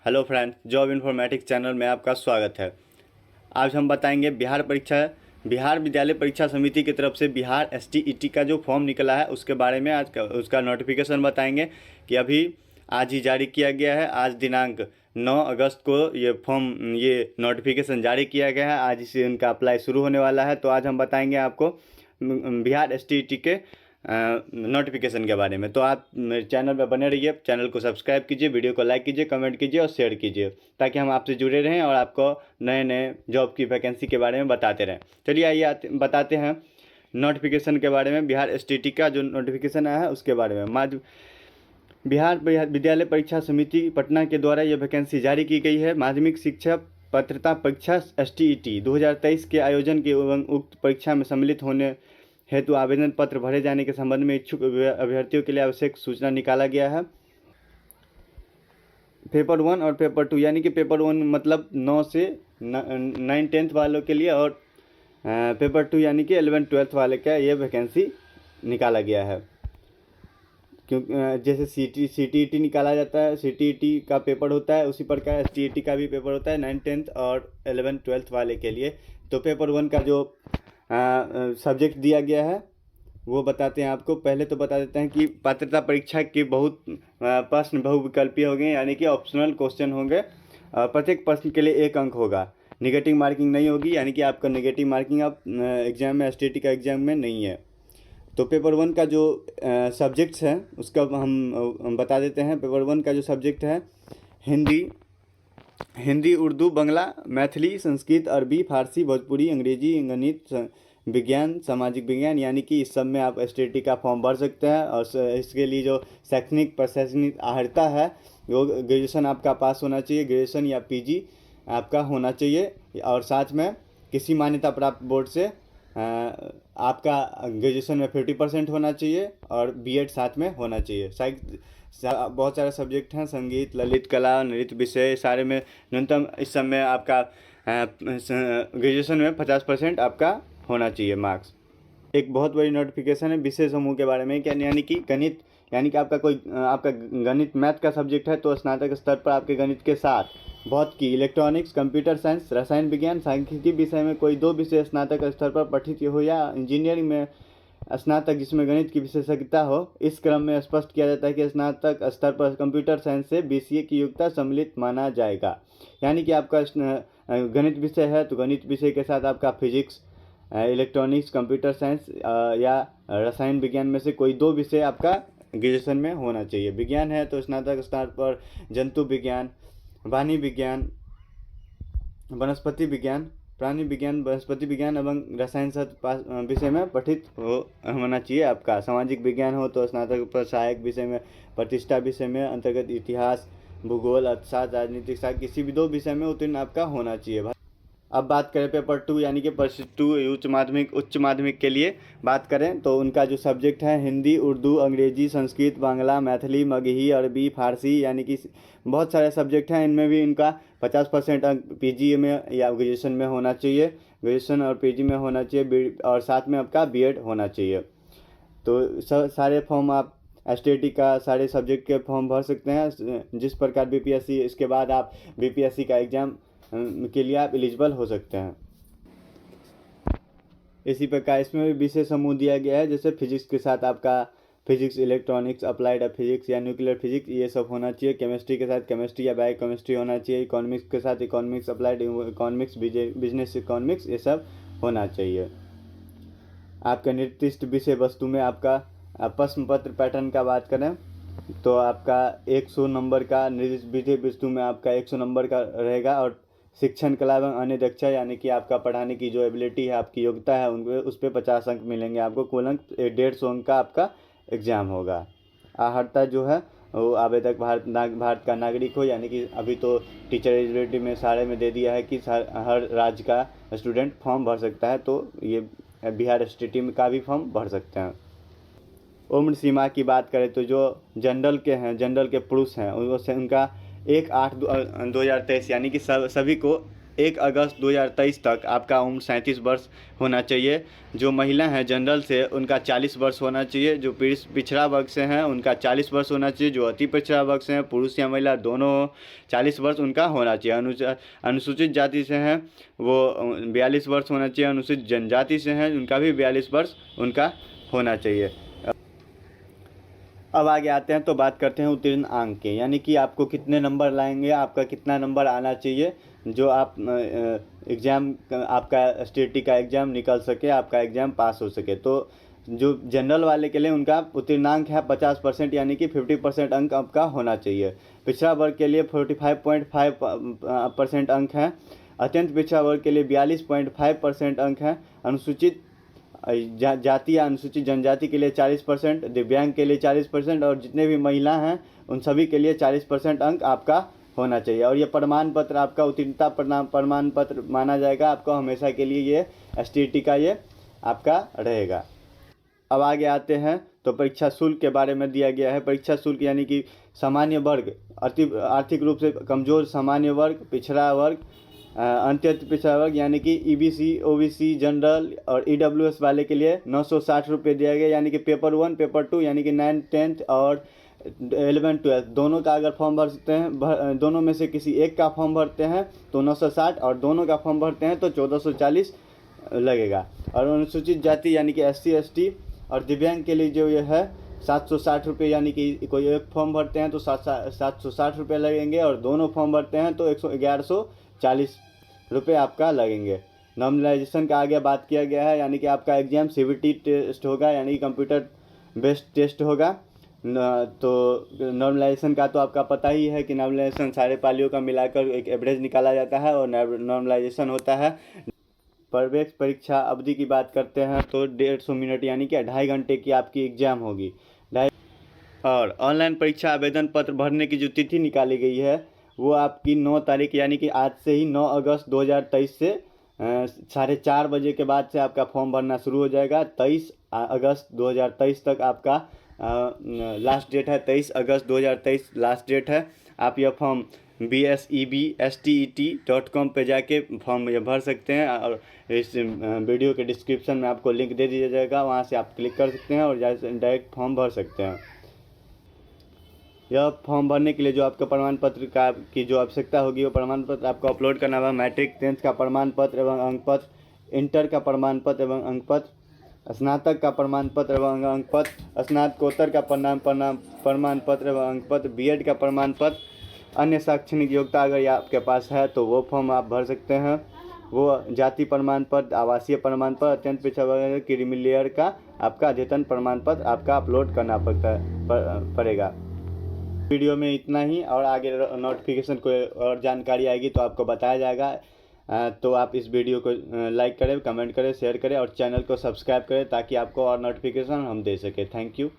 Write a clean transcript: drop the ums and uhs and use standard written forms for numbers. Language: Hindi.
Hello friends, job informatics channel में आपका स्वागत है। आज हम बताएंगे बिहार विद्यालय परीक्षा समिति की तरफ से बिहार एसटीईटी का जो फॉर्म निकला है उसके बारे में। उसका नोटिफिकेशन बताएंगे कि अभी आज ही जारी किया गया है। आज दिनांक 9 अगस्त को ये नोटिफिकेशन जारी किया गया है। आज से इनका अप्लाई शुरू होने वाला है। तो आज हम बताएंगे आपको बिहार एसटीईटी के नोटिफिकेशन के बारे में। तो आप मेरे चैनल पर बने रहिए, चैनल को सब्सक्राइब कीजिए, वीडियो को लाइक कीजिए, कमेंट कीजिए और शेयर कीजिए ताकि हम आपसे जुड़े रहें और आपको नए नए जॉब की वैकेंसी के बारे में बताते रहें। चलिए आइए बताते हैं नोटिफिकेशन के बारे में। बिहार एसटीईटी का जो नोटिफिकेशन आया है उसके बारे में। बिहार विद्यालय परीक्षा समिति पटना के द्वारा यह वैकेंसी जारी की गई है। माध्यमिक शिक्षा पात्रता परीक्षा एसटीईटी 2023 के आयोजन की एवं उक्त परीक्षा में सम्मिलित होने हेतु आवेदन पत्र भरे जाने के संबंध में इच्छुक अभ्यर्थियों के लिए आवश्यक सूचना निकाला गया है। पेपर 1 और पेपर 2 यानी कि पेपर 1 मतलब 9 से 9 10th वालों के लिए और पेपर 2 यानी कि 11 12th वाले का ये वैकेंसी निकाला गया है। क्योंकि जैसे सीटीईटी निकाला जाता है, सीटीईटी का पेपर होता है, उसी प्रकार एसटीईटी का भी पेपर होता है 9 10th और 11 12th वाले के लिए। तो पेपर 1 का जो सब्जेक्ट दिया गया है वो बताते हैं आपको। पहले तो बता देते हैं कि पात्रता परीक्षा के बहुत प्रश्न बहुविकल्पीय होंगे यानी कि ऑप्शनल क्वेश्चन होंगे। प्रत्येक प्रश्न के लिए 1 अंक होगा। निगेटिव मार्किंग नहीं होगी यानी कि आपका निगेटिव मार्किंग आप एग्जाम में एसटीईटी का एग्जाम में नहीं है। तो पेपर 1 का जो सब्जेक्ट्स है उसका हम बता देते हैं। पेपर 1 का जो सब्जेक्ट है हिंदी, उर्दू, बांग्ला, मैथिली, संस्कृत, अरबी, फारसी, भोजपुरी, अंग्रेजी, गणित, विज्ञान, सामाजिक विज्ञान यानी कि इस सब में आप एसटीईटी का फॉर्म भर सकते हैं। और इसके लिए जो शैक्षणिक प्रशासनिक अर्हता है वो ग्रेजुएशन आपका पास होना चाहिए, ग्रेजुएशन या पीजी आपका होना चाहिए। और साथ में किसी मान्यता प्राप्त बोर्ड से आपका ग्रेजुएशन में 50% होना चाहिए और बीएड साथ में होना चाहिए। बहुत सारे सब्जेक्ट हैं, संगीत, ललित कला, नृत्य विषय, सारे में न्यूनतम इस सब में आपका ग्रेजुएशन में 50% आपका होना चाहिए मार्क्स। एक बहुत बड़ी नोटिफिकेशन है विषय समूह के बारे में। क्या यानी कि गणित यानी कि आपका गणित मैथ का सब्जेक्ट है तो स्नातक स्तर पर आपके गणित के साथ भौतिकी, इलेक्ट्रॉनिक्स, कंप्यूटर साइंस, रसायन विज्ञान, सांख्यिकी विषय में कोई 2 विषय स्नातक स्तर पर पठित हो या इंजीनियरिंग में स्नातक जिसमें गणित की विशेषज्ञता हो। इस क्रम में स्पष्ट किया जाता है कि स्नातक स्तर पर कंप्यूटर साइंस से बीसीए की योग्यता सम्मिलित माना जाएगा। यानी कि आपका गणित विषय है तो गणित विषय के साथ आपका फिजिक्स, इलेक्ट्रॉनिक्स, कंप्यूटर साइंस या रसायन विज्ञान में से कोई 2 विषय आपका ग्रेजुएशन में होना चाहिए। विज्ञान है तो स्नातक स्तर पर जंतु विज्ञान, वाणी विज्ञान, वनस्पति विज्ञान, प्राणी विज्ञान, वनस्पति विज्ञान एवं रसायन शास्त्र विषय में पठित होना चाहिए आपका। सामाजिक विज्ञान हो तो स्नातक पर सहायक विषय में, प्रतिष्ठा विषय में, अंतर्गत इतिहास, भूगोल, अर्थशास्त्र, राजनीतिक शास्त्र किसी भी 2 विषय में उत्तीर्ण आपका होना चाहिए। अब बात करें पेपर 2 यानी कि परिशिष्ट 2 उच्च माध्यमिक के लिए बात करें तो उनका जो सब्जेक्ट है हिंदी, उर्दू, अंग्रेजी, संस्कृत, बांग्ला, मैथिली, मगही, अरबी, फारसी यानी कि बहुत सारे सब्जेक्ट हैं। इनमें भी इनका 50% अंक पीजी में या ग्रेजुएशन में होना चाहिए, ग्रेजुएशन और पीजी में होना चाहिए और साथ में आपका बीएड होना चाहिए। तो सारे फॉर्म आप एसटीईटी का सारे सब्जेक्ट के फॉर्म भर सकते हैं। जिस प्रकार बीपीएससी, इसके बाद आप बीपीएससी का एग्ज़ाम के लिए आप एलिजिबल हो सकते हैं। इसी प्रकार इसमें भी विषय समूह दिया गया है। जैसे फिजिक्स के साथ आपका फिजिक्स, इलेक्ट्रॉनिक्स, अप्लाइड फिजिक्स या न्यूक्लियर फिजिक्स ये सब होना चाहिए। केमिस्ट्री के साथ केमिस्ट्री या बायो केमिस्ट्री होना चाहिए। इकोनॉमिक्स के साथ economics, applied economics, business economics ये सब होना चाहिए। आपका निर्दिष्ट विषय वस्तु में आपका प्रश्न पत्र पैटर्न का बात करें तो आपका 100 नंबर का निर्दिष्ट विषय वस्तु में आपका 100 नंबर का रहेगा। और शिक्षण कला एवं अन्य दक्षता यानी कि आपका पढ़ाने की जो एबिलिटी है, आपकी योग्यता है, उस पर 50 अंक मिलेंगे आपको। कुल अंक 150 अंक का आपका एग्जाम होगा। अर्हता जो है वो आवेदक भारत का नागरिक हो यानी कि अभी तो टीचर एलिजिबिलिटी में सारे में दे दिया है कि हर राज्य का स्टूडेंट फॉर्म भर सकता है। तो ये बिहार एसटीईटी का भी फॉर्म भर सकते हैं। उम्र सीमा की बात करें तो जो जनरल के पुरुष हैं उनका 1/8/2023 यानी कि सभी को 1 अगस्त 2023 तक आपका उम्र 37 वर्ष होना चाहिए। जो महिला हैं जनरल से उनका 40 वर्ष होना चाहिए। जो पिछड़ा वर्ग से हैं उनका 40 वर्ष होना चाहिए। जो अति पिछड़ा वर्ग से हैं, पुरुष या महिला दोनों, 40 वर्ष उनका होना चाहिए। अनुसूचित जाति से हैं वो 42 वर्ष होना चाहिए। अनुसूचित जनजाति से हैं उनका भी 42 वर्ष उनका होना चाहिए। अब आगे आते हैं तो बात करते हैं उत्तीर्ण अंक के, यानी कि आपको कितने नंबर लाएंगे, आपका कितना नंबर आना चाहिए जो आप एग्ज़ाम आपका एसटीईटी का एग्ज़ाम निकल सके, आपका एग्ज़ाम पास हो सके। तो जो जनरल वाले के लिए उनका उत्तीर्णांक है 50%, यानी कि 50% अंक आपका होना चाहिए। पिछड़ा वर्ग के लिए 45.5% अंक हैं। अत्यंत पिछड़ा वर्ग के लिए 42.5% अंक हैं। अनुसूचित जाति या अनुसूचित जनजाति के लिए 40%, दिव्यांग के लिए 40% और जितने भी महिला हैं उन सभी के लिए 40% अंक आपका होना चाहिए। और ये प्रमाण पत्र आपका उत्तीर्णता प्रमाण पत्र माना जाएगा आपको हमेशा के लिए। ये एसटीईटी का ये आपका रहेगा। अब आगे आते हैं तो परीक्षा शुल्क के बारे में दिया गया है। परीक्षा शुल्क यानी कि सामान्य वर्ग, आर्थिक रूप से कमजोर सामान्य वर्ग, पिछड़ा वर्ग, अत्यंत पिछड़ा वर्ग यानी कि ईबीसी, ओबीसी, जनरल और ईडब्ल्यूएस वाले के लिए 960 रुपये दिया गया। यानी कि पेपर 1, पेपर 2 यानी कि 9th 10th और 11th 12th दोनों का अगर फॉर्म भर सकते हैं, दोनों में से किसी एक का फॉर्म भरते हैं तो 960 और दोनों का फॉर्म भरते हैं तो 1440 लगेगा। और अनुसूचित जाति यानी कि SC ST और दिव्यांग के लिए जो ये है 760 रुपये, यानी कि कोई एक फॉर्म भरते हैं तो 760 रुपये लगेंगे और दोनों फॉर्म भरते हैं तो 1140 रुपये आपका लगेंगे। नॉर्मलाइजेशन का आगे बात किया गया है, यानी कि आपका एग्जाम CBT टेस्ट होगा, यानी कि कंप्यूटर बेस्ड टेस्ट होगा। तो नॉर्मलाइजेशन का तो आपका पता ही है कि नॉर्मलाइजेशन सारे पालियों का मिलाकर एक एवरेज निकाला जाता है और नॉर्मलाइजेशन होता है। प्रवेश परीक्षा अवधि की बात करते हैं तो 150 मिनट यानी कि 2.5 घंटे की आपकी एग्ज़ाम होगी। और ऑनलाइन परीक्षा आवेदन पत्र भरने की जो तिथि निकाली गई है वो आपकी 9 तारीख यानी कि आज से ही 9 अगस्त 2023 से 4:30 बजे के बाद से आपका फॉर्म भरना शुरू हो जाएगा। 23 अगस्त 2023 तक आपका लास्ट डेट है। 23 अगस्त 2023 लास्ट डेट है। आप यह फॉर्म BSEBSTET.com पे जाके फॉर्म ये भर सकते हैं और इस वीडियो के डिस्क्रिप्शन में आपको लिंक दे दिया जाएगा, वहाँ से आप क्लिक कर सकते हैं और डायरेक्ट फॉर्म भर सकते हैं। यह फॉर्म भरने के लिए जो आपका प्रमाण पत्र की जो आवश्यकता होगी वो प्रमाण पत्र आपको अपलोड करना होगा। मैट्रिक 10th का प्रमाण पत्र एवं अंक पत्र, इंटर का प्रमाण पत्र एवं अंक पत्र, स्नातक का प्रमाण पत्र एवं अंक पत्र, स्नातकोत्तर का प्रमाण पत्र एवं अंक पत्र, BEd का प्रमाण पत्र, अन्य शैक्षणिक योग्यता अगर आपके पास है तो वो फॉर्म आप भर सकते हैं। वो जाति प्रमाण पत्र, आवासीय प्रमाण पत्र, अत्यंत पिछड़ा वर्ग, क्रीमी लेयर का आपका अद्यतन प्रमाण पत्र आपका अपलोड करना पड़ेगा। वीडियो में इतना ही, और आगे नोटिफिकेशन कोई और जानकारी आएगी तो आपको बताया जाएगा। तो आप इस वीडियो को लाइक करें, कमेंट करें, शेयर करें और चैनल को सब्सक्राइब करें ताकि आपको और नोटिफिकेशन हम दे सकें। Thank you.